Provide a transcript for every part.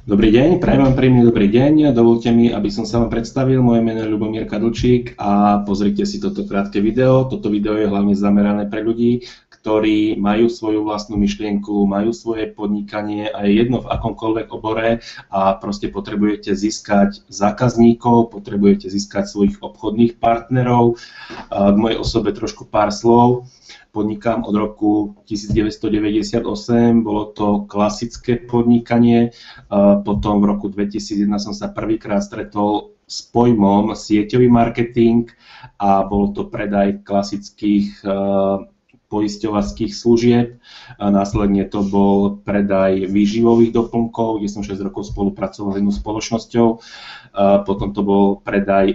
Dobrý deň, prajem vám príjemný dobrý deň. Dovolte mi, aby som sa vám predstavil. Moje meno je Ľubomír Kadlčík a pozrite si toto krátke video. Toto video je hlavne zamerané pre ľudí, ktorí majú svoju vlastnú myšlienku, majú svoje podnikanie a je jedno v akomkoľvek obore a proste potrebujete získať zákazníkov, potrebujete získať svojich obchodných partnerov. K mojej osobe trošku pár slov. Podnikám od roku 1998, bolo to klasické podnikanie, potom v roku 2001 som sa prvýkrát stretol s pojmom sieťový marketing a bol to predaj klasických poisťovackých služieb. Následne to bol predaj výživových doplnkov, kde som 6 rokov spolupracoval s jednou spoločnosťou. Potom to bol predaj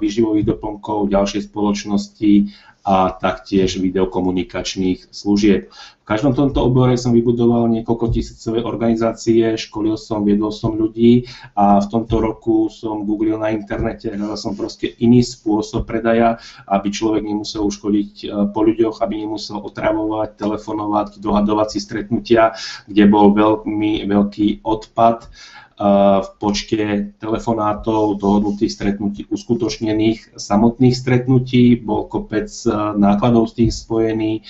výživových doplnkov ďalšej spoločnosti a taktiež videokomunikačných služieb. V každom tomto obore som vybudoval niekoľko tisícové organizácie, školil som, viedol som ľudí a v tomto roku som googlil na internete, hľadal som proste iný spôsob predaja, aby človek nemusel uškodiť po ľuďoch, aby nemusel otravovať, telefonovať, dohadovať si stretnutia, kde bol veľmi veľký odpad v počte telefonátov, dohodnutých stretnutí, uskutočnených samotných stretnutí, bol kopec nákladov s tým spojený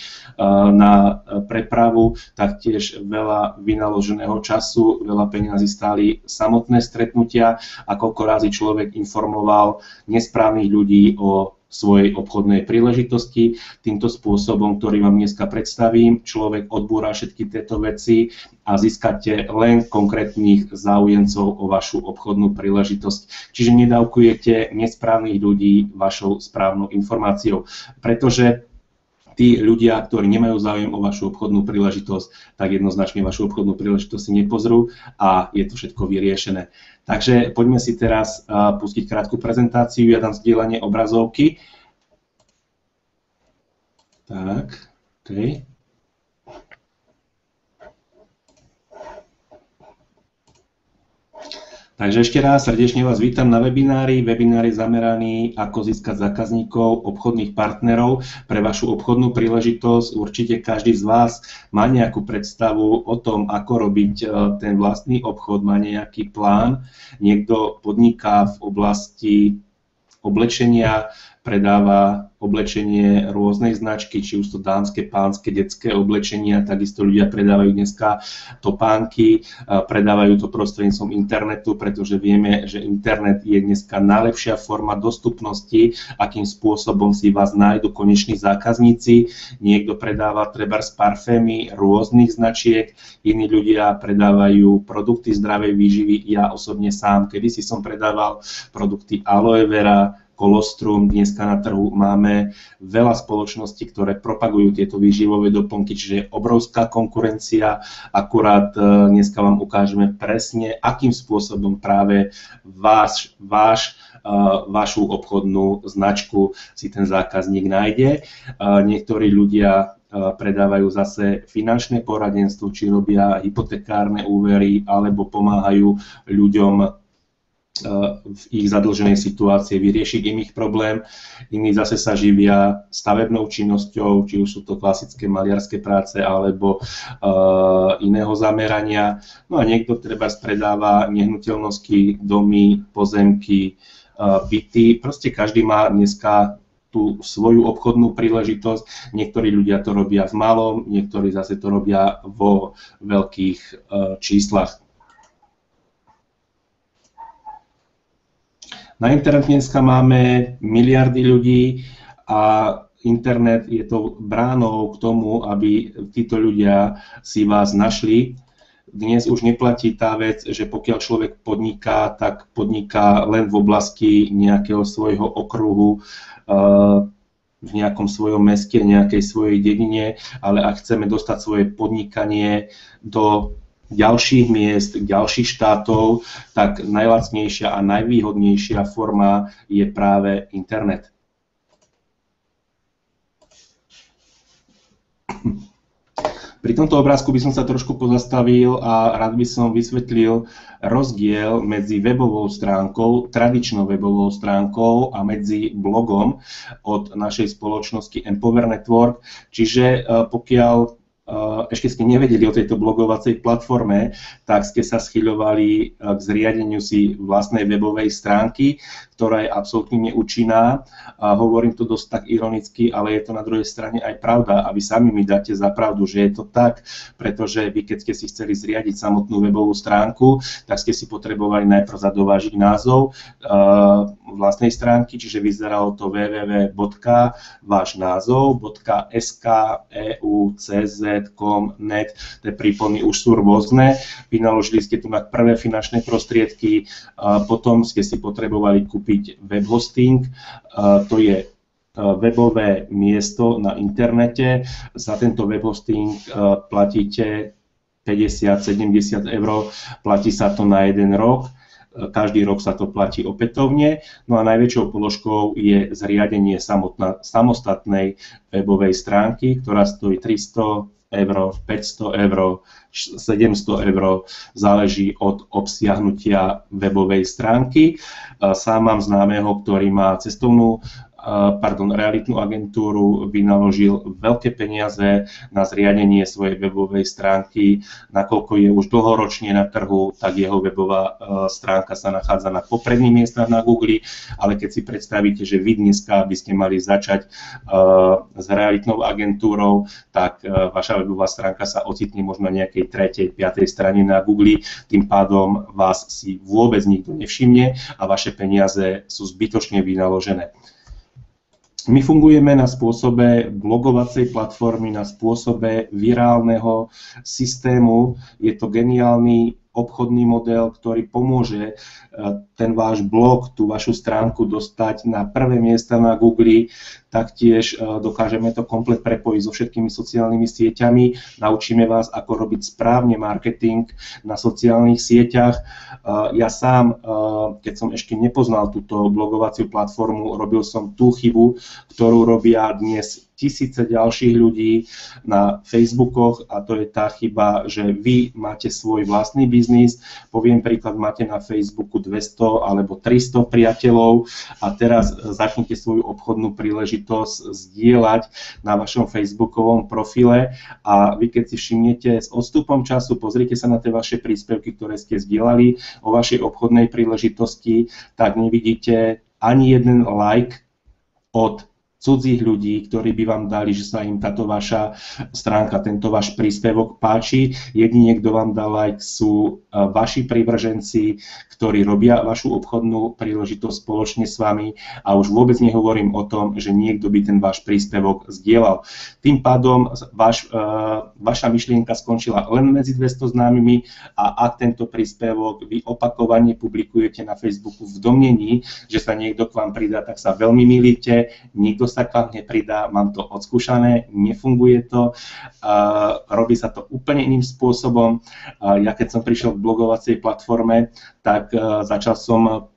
na prepravu, taktiež veľa vynaloženého času, veľa peňazí stáli samotné stretnutia a koľko razy človek informoval nesprávnych ľudí o svojej obchodnej príležitosti. Týmto spôsobom, ktorý vám dneska predstavím, človek odbúra všetky tieto veci a získate len konkrétnych záujemcov o vašu obchodnú príležitosť. Čiže nedávkujete nesprávnych ľudí vašou správnou informáciou, pretože tí ľudia, ktorí nemajú záujem o vašu obchodnú príležitosť, tak jednoznačne vašu obchodnú príležitosť si nepozrú a je to všetko vyriešené. Takže poďme si teraz pustiť krátku prezentáciu. Ja dám zdieľanie obrazovky. Tak, OK. Takže ešte raz srdečne vás vítam na webinári. Webinár je zameraný, ako získať zákazníkov, obchodných partnerov pre vašu obchodnú príležitosť. Určite každý z vás má nejakú predstavu o tom, ako robiť ten vlastný obchod, má nejaký plán. Niekto podniká v oblasti oblečenia, predáva oblečenie rôznej značky, či už to dámske, pánske, detské oblečenia, takisto ľudia predávajú dneska topánky, predávajú to prostredníctvom internetu, pretože vieme, že internet je dneska najlepšia forma dostupnosti, akým spôsobom si vás nájdu koneční zákazníci. Niekto predáva trebárs parfémy rôznych značiek, iní ľudia predávajú produkty zdravej výživy. Ja osobne sám, kedysi som predával produkty aloe vera, kolostrum. Dneska na trhu máme veľa spoločností, ktoré propagujú tieto výživové doplnky, čiže je obrovská konkurencia. Akurát dneska vám ukážeme presne, akým spôsobom práve vašu obchodnú značku si ten zákazník nájde. Niektorí ľudia predávajú zase finančné poradenstvo, či robia hypotekárne úvery, alebo pomáhajú ľuďom v ich zadlženej situácii vyriešiť im ich problém. Iní zase sa živia stavebnou činnosťou, či už sú to klasické maliarské práce alebo iného zamerania. No a niekto treba predáva nehnuteľnosti, domy, pozemky, byty. Proste každý má dneska tú svoju obchodnú príležitosť. Niektorí ľudia to robia v malom, niektorí zase to robia vo veľkých číslach. Na internet dneska máme miliardy ľudí a internet je to bránou k tomu, aby títo ľudia si vás našli. Dnes už neplatí tá vec, že pokiaľ človek podniká, tak podniká len v oblasti nejakého svojho okruhu, v nejakom svojom meste, nejakej svojej dedine, ale ak chceme dostať svoje podnikanie do ďalších miest, ďalších štátov, tak najlacnejšia a najvýhodnejšia forma je práve internet. Pri tomto obrázku by som sa trošku pozastavil a rád by som vysvetlil rozdiel medzi webovou stránkou, tradičnou webovou stránkou a medzi blogom od našej spoločnosti Empower Network. Čiže pokiaľ ešte ste nevedeli o tejto blogovacej platforme, tak ste sa schyľovali k zriadeniu si vlastnej webovej stránky, ktorá je absolútne neúčinná. Hovorím to dosť tak ironicky, ale je to na druhej strane aj pravda a vy sami mi dáte za pravdu, že je to tak, pretože vy, keď ste si chceli zriadiť samotnú webovú stránku, tak ste si potrebovali najprv zadovážiť názov vlastnej stránky, čiže vyzeralo to www.váš názov.sk, EU, CZ, .net, tie prípony už sú rôzne. Vynaložili ste tu na prvé finančné prostriedky, potom ste si potrebovali kúpiť web hosting, to je webové miesto na internete. Za tento web hosting platíte 50-70 eur, platí sa to na 1 rok. Každý rok sa to platí opätovne. No a najväčšou položkou je zriadenie samostatnej webovej stránky, ktorá stojí 300 eur, 500 eur, 700 eur, záleží od obsiahnutia webovej stránky. Sám mám známeho, ktorý má realitnú agentúru, vynaložil veľké peniaze na zriadenie svojej webovej stránky. Nakoľko je už dlhoročne na trhu, tak jeho webová stránka sa nachádza na popredných miestach na Google, ale keď si predstavíte, že vy dneska by ste mali začať s realitnou agentúrou, tak vaša webová stránka sa ocitne možno na nejakej 3., 5. strane na Google, tým pádom vás si vôbec nikto nevšimne a vaše peniaze sú zbytočne vynaložené. My fungujeme na spôsobe blogovacej platformy, na spôsobe virálneho systému. Je to geniálny obchodný model, ktorý pomôže ten váš blog, tú vašu stránku dostať na prvé miesta na Google. Taktiež dokážeme to komplet prepojiť so všetkými sociálnymi sieťami. Naučíme vás, ako robiť správne marketing na sociálnych sieťach. Ja sám, keď som ešte nepoznal túto blogovaciu platformu, robil som tú chybu, ktorú robia dnes tisíce ďalších ľudí na Facebookoch, a to je tá chyba, že vy máte svoj vlastný biznis. Poviem príklad, máte na Facebooku 200 alebo 300 priateľov a teraz začnete svoju obchodnú príležitosť zdieľať na vašom facebookovom profile a vy keď si všimnete s odstupom času, pozrite sa na tie vaše príspevky, ktoré ste zdieľali o vašej obchodnej príležitosti, tak nevidíte ani jeden like od cudzích ľudí, ktorí by vám dali, že sa im táto vaša stránka, tento váš príspevok páči. Jedine, kto vám dá like, sú vaši privrženci, ktorí robia vašu obchodnú príležitosť spoločne s vami a už vôbec nehovorím o tom, že niekto by ten váš príspevok zdieľal. Tým pádom vaša myšlienka skončila len medzi 200 známymi a ak tento príspevok vy opakovane publikujete na Facebooku v domnení, že sa niekto k vám pridá, tak sa veľmi mýlite, nikto sa k vám nepridá, mám to odskúšané, nefunguje to, robí sa to úplne iným spôsobom. Ja keď som prišiel k blogovacej platforme, tak začal som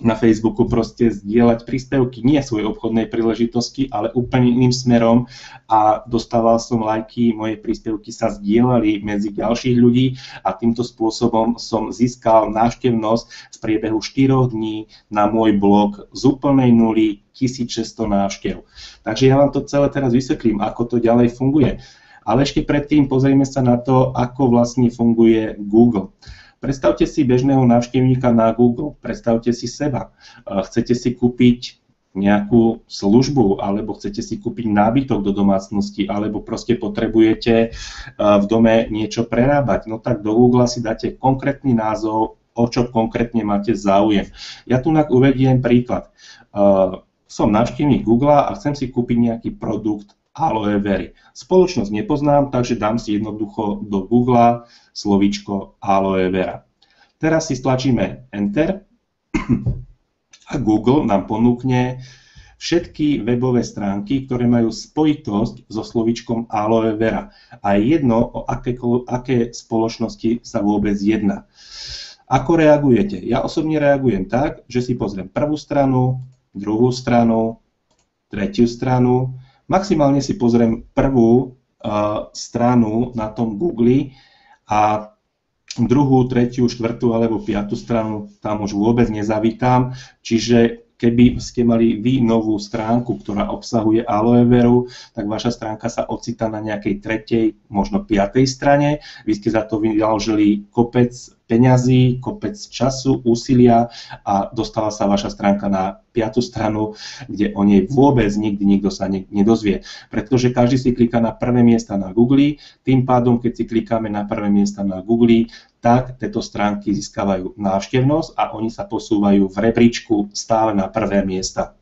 na Facebooku proste zdieľať príspevky, nie svojej obchodnej príležitosti, ale úplne iným smerom a dostával som lajky, moje príspevky sa zdieľali medzi ďalších ľudí a týmto spôsobom som získal návštevnosť v priebehu 4 dní na môj blog z úplnej nuly 1600 návštev. Takže ja vám to celé teraz vysvetlím, ako to ďalej funguje. Ale ešte predtým pozrieme sa na to, ako vlastne funguje Google. Predstavte si bežného návštevníka na Google, predstavte si seba. Chcete si kúpiť nejakú službu, alebo chcete si kúpiť nábytok do domácnosti, alebo proste potrebujete v dome niečo prerábať. No tak do Google si dáte konkrétny názov, o čo konkrétne máte záujem. Ja tu uvediem príklad. Som návštevník Google a chcem si kúpiť nejaký produkt aloe very. Spoločnosť nepoznám, takže dám si jednoducho do Google slovíčko aloe vera. Teraz si stlačíme Enter a Google nám ponúkne všetky webové stránky, ktoré majú spojitosť so slovíčkom aloe vera. A je jedno, o aké spoločnosti sa vôbec jedná. Ako reagujete? Ja osobne reagujem tak, že si pozriem prvú stranu, druhú stranu, tretiu stranu, maximálne si pozriem prvú stranu na tom Google a druhú, tretiu, štvrtú alebo piatú stranu tam už vôbec nezavítam. Čiže Keby ste mali vy novú stránku, ktorá obsahuje aloe veru, tak vaša stránka sa ocitá na nejakej tretej, možno piatej strane. Vy ste za to vynaložili kopec peňazí, kopec času, úsilia a dostala sa vaša stránka na 5. stranu, kde o nej vôbec nikdy nikto sa nedozvie. Pretože každý si kliká na prvé miesta na Google, tým pádom, keď si klikáme na prvé miesta na Google, tak tieto stránky získavajú návštevnosť a oni sa posúvajú v rebríčku stále na prvé miesta.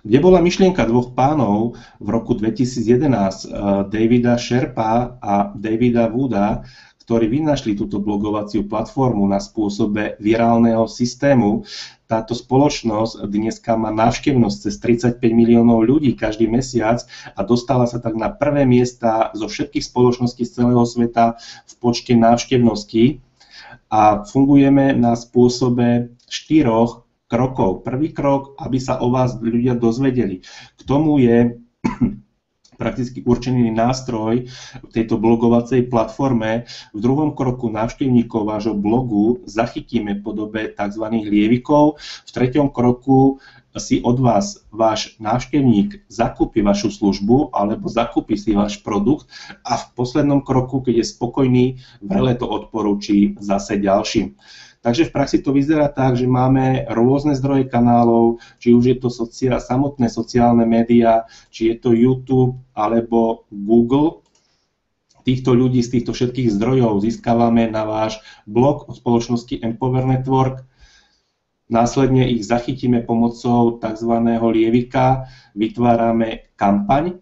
Kde bola myšlienka dvoch pánov v roku 2011, Davida Sherpa a Davida Wooda, ktorí vynašli túto blogovaciu platformu na spôsobe virálneho systému. Táto spoločnosť dneska má návštevnosť cez 35 miliónov ľudí každý mesiac a dostala sa tak na prvé miesta zo všetkých spoločností z celého sveta v počte návštevnosti. A fungujeme na spôsobe 4 krokov. Prvý krok, aby sa o vás ľudia dozvedeli. K tomu je prakticky určený nástroj v tejto blogovacej platforme. V druhom kroku návštevníkov vášho blogu zachytíme v podobe tzv. Lievikov. V treťom kroku si od vás váš návštevník zakúpi vašu službu alebo zakúpi si váš produkt a v poslednom kroku, keď je spokojný, vrele to odporúči zase ďalším. Takže v praxi to vyzerá tak, že máme rôzne zdroje kanálov, či už je to samotné sociálne médiá, či je to YouTube alebo Google. Týchto ľudí z týchto všetkých zdrojov získavame na váš blog od spoločnosti Empower Network. Následne ich zachytíme pomocou tzv. Lievika, vytvárame kampaň.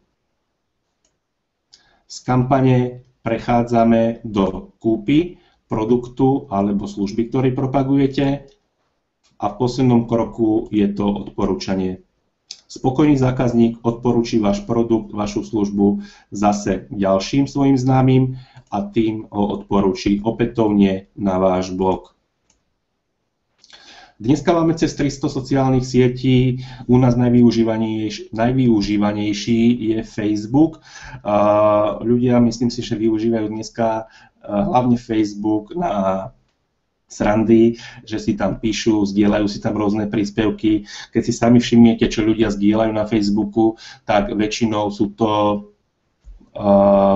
Z kampane prechádzame do kúpy produktu alebo služby, ktorý propagujete a v poslednom kroku je to odporúčanie. Spokojný zákazník odporúči váš produkt, vašu službu zase ďalším svojim známym a tým ho odporúči opätovne na váš blog. Dneska máme cez 300 sociálnych sietí, u nás najvyužívanejší je Facebook. Ľudia, myslím si, že využívajú dneska hlavne Facebook na srandy, že si tam píšu, zdieľajú si tam rôzne príspevky. Keď si sami všimnete, čo ľudia zdieľajú na Facebooku, tak väčšinou sú to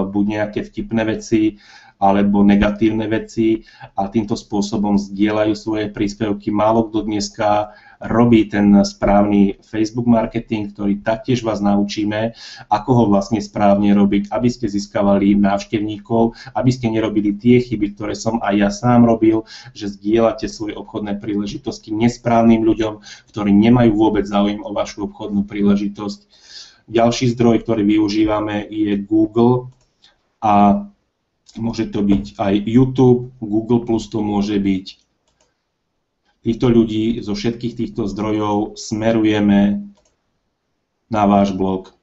buď nejaké vtipné veci, alebo negatívne veci a týmto spôsobom zdieľajú svoje príspevky. Málo kto dneska robí ten správny Facebook marketing, ktorý taktiež vás naučíme, ako ho vlastne správne robiť, aby ste získavali návštevníkov, aby ste nerobili tie chyby, ktoré som aj ja sám robil, že zdieľate svoje obchodné príležitosti nesprávnym ľuďom, ktorí nemajú vôbec záujem o vašu obchodnú príležitosť. Ďalší zdroj, ktorý využívame, je Google a môže to byť aj YouTube, Google Plus to môže byť. Týchto ľudí zo všetkých týchto zdrojov smerujeme na váš blog.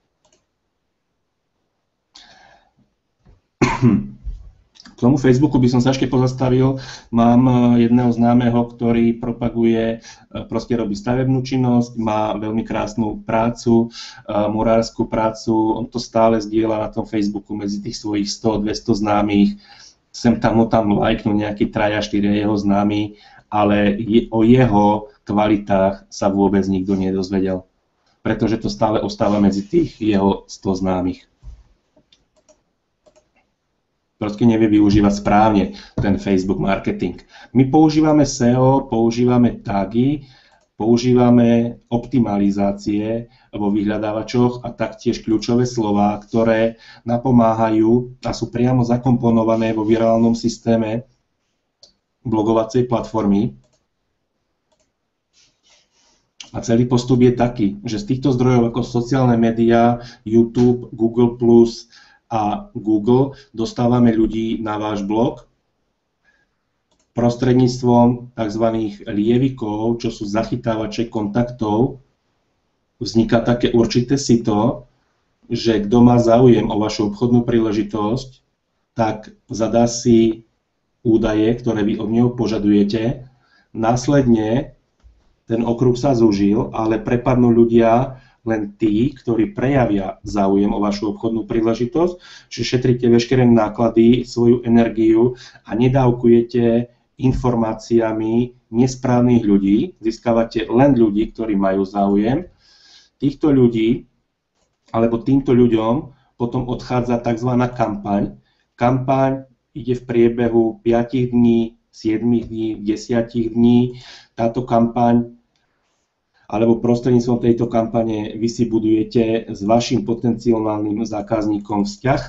K tomu Facebooku by som sa ešte pozastavil. Mám jedného známeho, ktorý propaguje, proste robí stavebnú činnosť, má veľmi krásnu prácu, murárskú prácu, on to stále zdieľa na tom Facebooku medzi tých svojich 100-200 známych. Sem tam lajknú nejakí 3-4 jeho známi, ale o jeho kvalitách sa vôbec nikto nedozvedel, pretože to stále ostáva medzi tých jeho 100 známych. Proste nevie využívať správne ten Facebook marketing. My používame SEO, používame tagy, používame optimalizácie vo vyhľadávačoch a taktiež kľúčové slová, ktoré napomáhajú a sú priamo zakomponované vo virálnom systéme blogovacej platformy. A celý postup je taký, že z týchto zdrojov ako sociálne médiá, YouTube, Google+, a Google dostávame ľudí na váš blog prostredníctvom tzv. Lievikov, čo sú zachytávače kontaktov. Vzniká také určité sito, že kto má záujem o vašu obchodnú príležitosť, tak zadá si údaje, ktoré vy od neho požadujete. Následne ten okruh sa zúžil, ale prepadnú ľudia len tí, ktorí prejavia záujem o vašu obchodnú príležitosť, že šetríte veškeré náklady, svoju energiu a nedávkujete informáciami nesprávnych ľudí, získavate len ľudí, ktorí majú záujem. Týchto ľudí, alebo týmto ľuďom potom odchádza tzv. Kampaň. Kampaň ide v priebehu 5 dní, 7 dní, 10 dní. Táto kampaň, alebo prostredníctvom tejto kampane vy si budujete s vašim potenciálnym zákazníkom vzťah.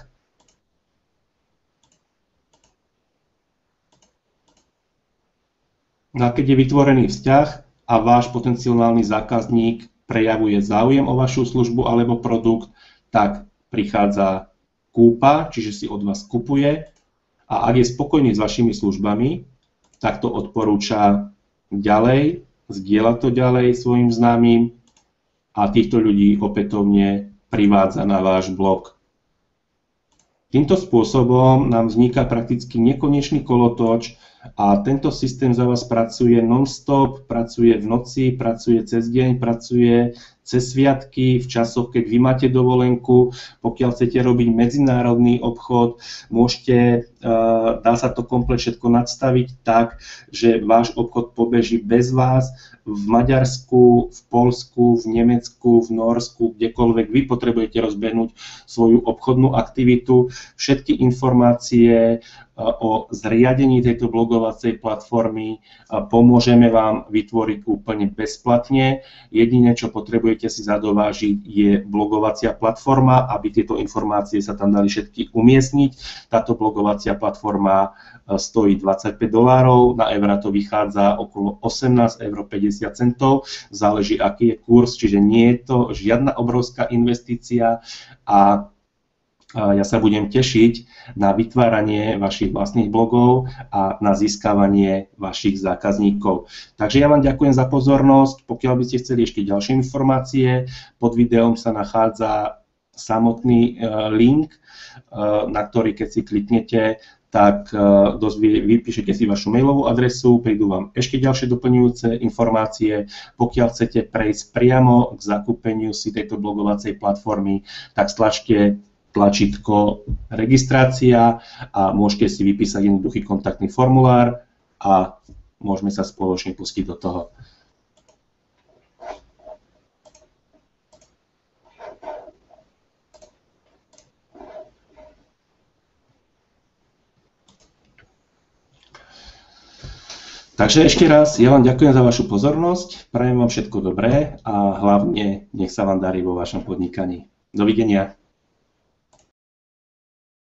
No a keď je vytvorený vzťah a váš potenciálny zákazník prejavuje záujem o vašu službu alebo produkt, tak prichádza kúpa, čiže si od vás kupuje, a ak je spokojný s vašimi službami, tak to odporúča ďalej, zdieľa to ďalej svojim známym a týchto ľudí opätovne privádza na váš blog. Týmto spôsobom nám vzniká prakticky nekonečný kolotoč a tento systém za vás pracuje non-stop, pracuje v noci, pracuje cez deň, pracuje cez sviatky, v časoch, keď vy máte dovolenku. Pokiaľ chcete robiť medzinárodný obchod, môžete, dá sa to komplet všetko nadstaviť tak, že váš obchod pobeží bez vás v Maďarsku, v Poľsku, v Nemecku, v Norsku, kdekoľvek vy potrebujete rozbehnúť svoju obchodnú aktivitu. Všetky informácie o zriadení tejto blogovacej platformy pomôžeme vám vytvoriť úplne bezplatne. Jedine, čo potrebujete si zadovážiť, je blogovacia platforma, aby tieto informácie sa tam dali všetky umiestniť. Táto blogovacia platforma stojí $25, na eurá to vychádza okolo 18,50 €, záleží, aký je kurz, čiže nie je to žiadna obrovská investícia a ja sa budem tešiť na vytváranie vašich vlastných blogov a na získavanie vašich zákazníkov. Takže ja vám ďakujem za pozornosť. Pokiaľ by ste chceli ešte ďalšie informácie, pod videom sa nachádza samotný link, na ktorý keď si kliknete, tak vypíšete si vašu mailovú adresu, prídu vám ešte ďalšie doplňujúce informácie. Pokiaľ chcete prejsť priamo k zakúpeniu si tejto blogovacej platformy, tak stlačte tlačítko registrácia a môžete si vypísať jednoduchý kontaktný formulár a môžeme sa spoločne pustiť do toho. Takže ešte raz, ja vám ďakujem za vašu pozornosť, prajem vám všetko dobré a hlavne nech sa vám darí vo vašom podnikaní. Dovidenia.